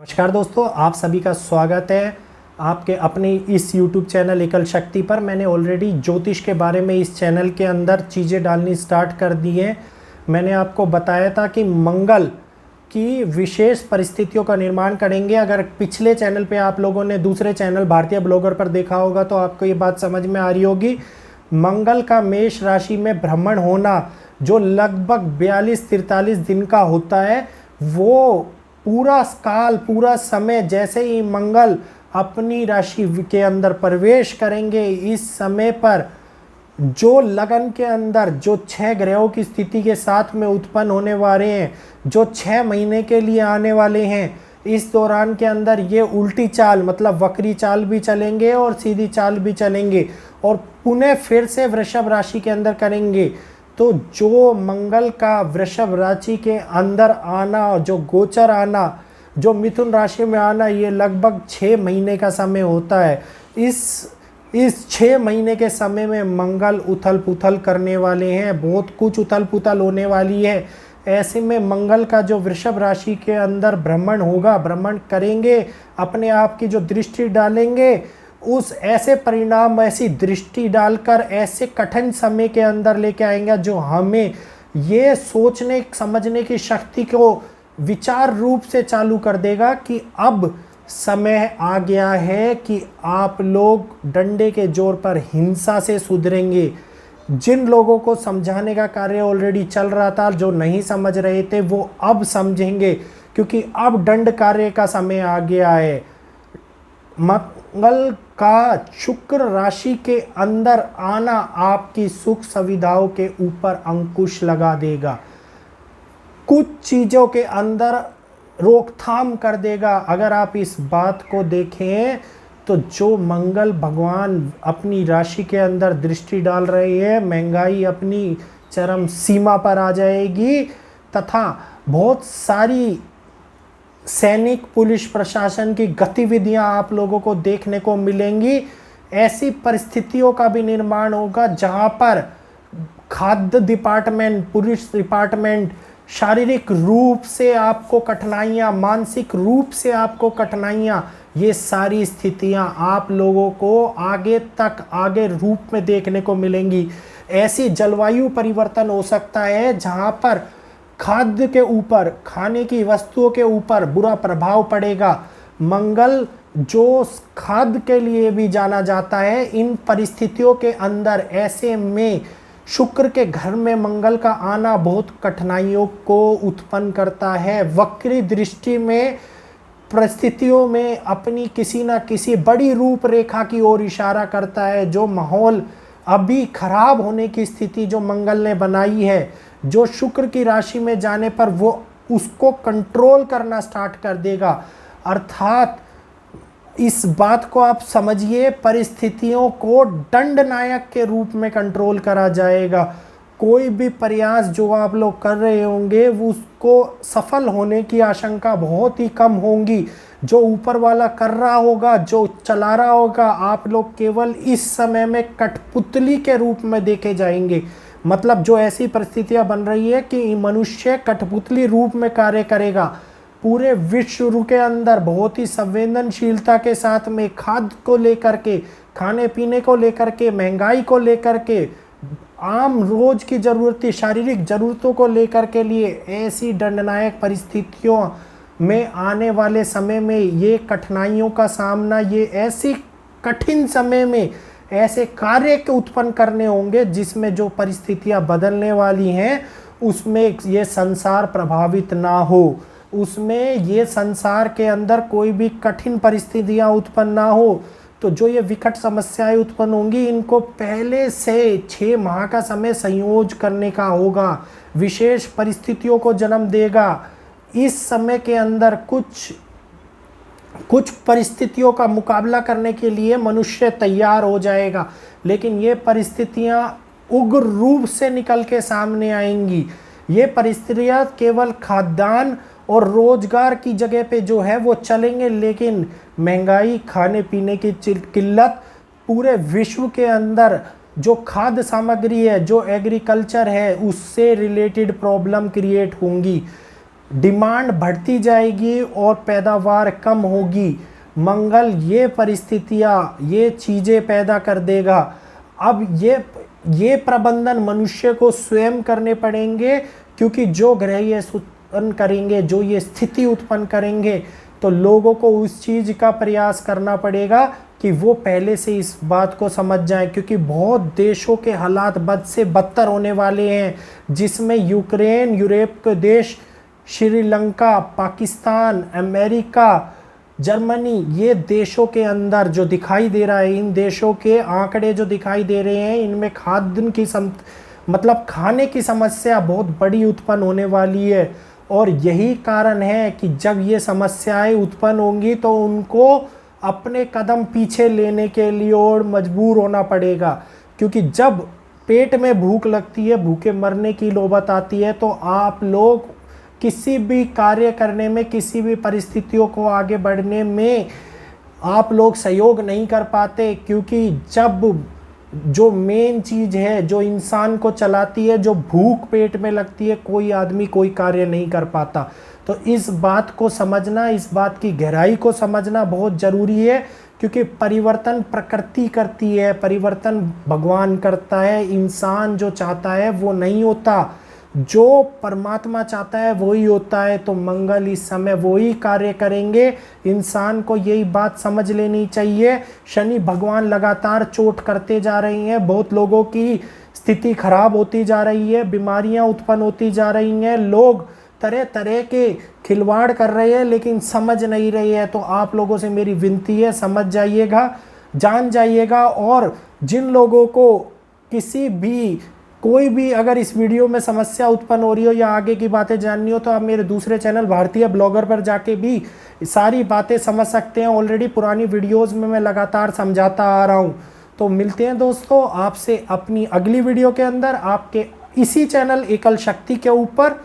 नमस्कार दोस्तों, आप सभी का स्वागत है आपके अपने इस YouTube चैनल एकल शक्ति पर। मैंने ऑलरेडी ज्योतिष के बारे में इस चैनल के अंदर चीज़ें डालनी स्टार्ट कर दी हैं। मैंने आपको बताया था कि मंगल की विशेष परिस्थितियों का निर्माण करेंगे। अगर पिछले चैनल पे आप लोगों ने दूसरे चैनल भारतीय ब्लॉगर पर देखा होगा तो आपको ये बात समझ में आ रही होगी। मंगल का मेष राशि में भ्रमण होना जो लगभग 42-43 दिन का होता है, वो पूरा काल पूरा समय जैसे ही मंगल अपनी राशि के अंदर प्रवेश करेंगे, इस समय पर जो लगन के अंदर जो 6 ग्रहों की स्थिति के साथ में उत्पन्न होने वाले हैं, जो 6 महीने के लिए आने वाले हैं, इस दौरान के अंदर ये उल्टी चाल मतलब वक्री चाल भी चलेंगे और सीधी चाल भी चलेंगे और पुनः फिर से वृषभ राशि के अंदर करेंगे। तो जो मंगल का वृषभ राशि के अंदर आना, जो गोचर आना, जो मिथुन राशि में आना, ये लगभग 6 महीने का समय होता है। इस 6 महीने के समय में मंगल उथल पुथल करने वाले हैं, बहुत कुछ उथल पुथल होने वाली है। ऐसे में मंगल का जो वृषभ राशि के अंदर भ्रमण होगा, भ्रमण करेंगे, अपने आप की जो दृष्टि डालेंगे, उस ऐसे परिणाम, ऐसी दृष्टि डालकर ऐसे कठिन समय के अंदर लेके आएंगे जो हमें ये सोचने समझने की शक्ति को विचार रूप से चालू कर देगा कि अब समय आ गया है कि आप लोग डंडे के जोर पर हिंसा से सुधरेंगे। जिन लोगों को समझाने का कार्य ऑलरेडी चल रहा था, जो नहीं समझ रहे थे, वो अब समझेंगे क्योंकि अब दंड कार्य का समय आ गया है। मंगल का शुक्र राशि के अंदर आना आपकी सुख सुविधाओं के ऊपर अंकुश लगा देगा, कुछ चीज़ों के अंदर रोकथाम कर देगा। अगर आप इस बात को देखें तो जो मंगल भगवान अपनी राशि के अंदर दृष्टि डाल रहे हैं, महंगाई अपनी चरम सीमा पर आ जाएगी तथा बहुत सारी सैनिक पुलिस प्रशासन की गतिविधियां आप लोगों को देखने को मिलेंगी। ऐसी परिस्थितियों का भी निर्माण होगा जहां पर खाद्य डिपार्टमेंट, पुलिस डिपार्टमेंट शारीरिक रूप से आपको कठिनाइयां, मानसिक रूप से आपको कठिनाइयां, ये सारी स्थितियां आप लोगों को आगे रूप में देखने को मिलेंगी। ऐसी जलवायु परिवर्तन हो सकता है जहां पर खाद्य के ऊपर, खाने की वस्तुओं के ऊपर बुरा प्रभाव पड़ेगा। मंगल जो खाद्य के लिए भी जाना जाता है, इन परिस्थितियों के अंदर ऐसे में शुक्र के घर में मंगल का आना बहुत कठिनाइयों को उत्पन्न करता है। वक्री दृष्टि में परिस्थितियों में अपनी किसी न किसी बड़ी रूपरेखा की ओर इशारा करता है। जो माहौल अभी खराब होने की स्थिति जो मंगल ने बनाई है, जो शुक्र की राशि में जाने पर वो उसको कंट्रोल करना स्टार्ट कर देगा। अर्थात इस बात को आप समझिए, परिस्थितियों को दंड नायक के रूप में कंट्रोल करा जाएगा। कोई भी प्रयास जो आप लोग कर रहे होंगे वो उसको सफल होने की आशंका बहुत ही कम होंगी। जो ऊपर वाला कर रहा होगा, जो चला रहा होगा, आप लोग केवल इस समय में कठपुतली के रूप में देखे जाएंगे। मतलब जो ऐसी परिस्थितियां बन रही है कि मनुष्य कठपुतली रूप में कार्य करेगा। पूरे विश्व के अंदर बहुत ही संवेदनशीलता के साथ में खाद्य को लेकर के, खाने पीने को लेकर के, महंगाई को लेकर के, आम रोज की जरूरती शारीरिक जरूरतों को लेकर के लिए ऐसी दंडनायक परिस्थितियों में आने वाले समय में ये कठिनाइयों का सामना, ये ऐसी कठिन समय में ऐसे कार्य के उत्पन्न करने होंगे जिसमें जो परिस्थितियां बदलने वाली हैं उसमें ये संसार प्रभावित ना हो, उसमें ये संसार के अंदर कोई भी कठिन परिस्थितियां उत्पन्न ना हो। तो जो ये विकट समस्याएं उत्पन्न होंगी, इनको पहले से 6 माह का समय संयोज करने का होगा, विशेष परिस्थितियों को जन्म देगा। इस समय के अंदर कुछ परिस्थितियों का मुकाबला करने के लिए मनुष्य तैयार हो जाएगा, लेकिन ये परिस्थितियां उग्र रूप से निकल के सामने आएंगी। ये परिस्थितियां केवल खाद्यान्न और रोजगार की जगह पे जो है वो चलेंगे, लेकिन महंगाई, खाने पीने की किल्लत, पूरे विश्व के अंदर जो खाद्य सामग्री है, जो एग्रीकल्चर है, उससे रिलेटेड प्रॉब्लम क्रिएट होंगी। डिमांड बढ़ती जाएगी और पैदावार कम होगी। मंगल ये परिस्थितियाँ, ये चीज़ें पैदा कर देगा। अब ये प्रबंधन मनुष्य को स्वयं करने पड़ेंगे, क्योंकि जो ग्रह ये उत्पन्न करेंगे, जो ये स्थिति उत्पन्न करेंगे, तो लोगों को उस चीज़ का प्रयास करना पड़ेगा कि वो पहले से इस बात को समझ जाएं, क्योंकि बहुत देशों के हालात बद से बदतर होने वाले हैं, जिसमें यूक्रेन, यूरोप के देश, श्रीलंका, पाकिस्तान, अमेरिका, जर्मनी, ये देशों के अंदर जो दिखाई दे रहा है, इन देशों के आंकड़े जो दिखाई दे रहे हैं, इनमें खाद्यान्न की मतलब खाने की समस्या बहुत बड़ी उत्पन्न होने वाली है। और यही कारण है कि जब ये समस्याएं उत्पन्न होंगी तो उनको अपने कदम पीछे लेने के लिए और मजबूर होना पड़ेगा, क्योंकि जब पेट में भूख लगती है, भूखे मरने की नौबत आती है, तो आप लोग किसी भी कार्य करने में, किसी भी परिस्थितियों को आगे बढ़ने में आप लोग सहयोग नहीं कर पाते, क्योंकि जब जो मेन चीज़ है जो इंसान को चलाती है, जो भूख पेट में लगती है, कोई आदमी कोई कार्य नहीं कर पाता। तो इस बात को समझना, इस बात की गहराई को समझना बहुत ज़रूरी है, क्योंकि परिवर्तन प्रकृति करती है, परिवर्तन भगवान करता है। इंसान जो चाहता है वो नहीं होता, जो परमात्मा चाहता है वही होता है। तो मंगल इस समय वही कार्य करेंगे। इंसान को यही बात समझ लेनी चाहिए। शनि भगवान लगातार चोट करते जा रही हैं, बहुत लोगों की स्थिति खराब होती जा रही है, बीमारियां उत्पन्न होती जा रही हैं, लोग तरह तरह के खिलवाड़ कर रहे हैं लेकिन समझ नहीं रहे हैं। तो आप लोगों से मेरी विनती है, समझ जाइएगा, जान जाइएगा। और जिन लोगों को किसी भी कोई भी अगर इस वीडियो में समस्या उत्पन्न हो रही हो या आगे की बातें जाननी हो, तो आप मेरे दूसरे चैनल भारतीय ब्लॉगर पर जाके भी सारी बातें समझ सकते हैं। ऑलरेडी पुरानी वीडियोस में मैं लगातार समझाता आ रहा हूं। तो मिलते हैं दोस्तों आपसे अपनी अगली वीडियो के अंदर, आपके इसी चैनल एकल शक्ति के ऊपर।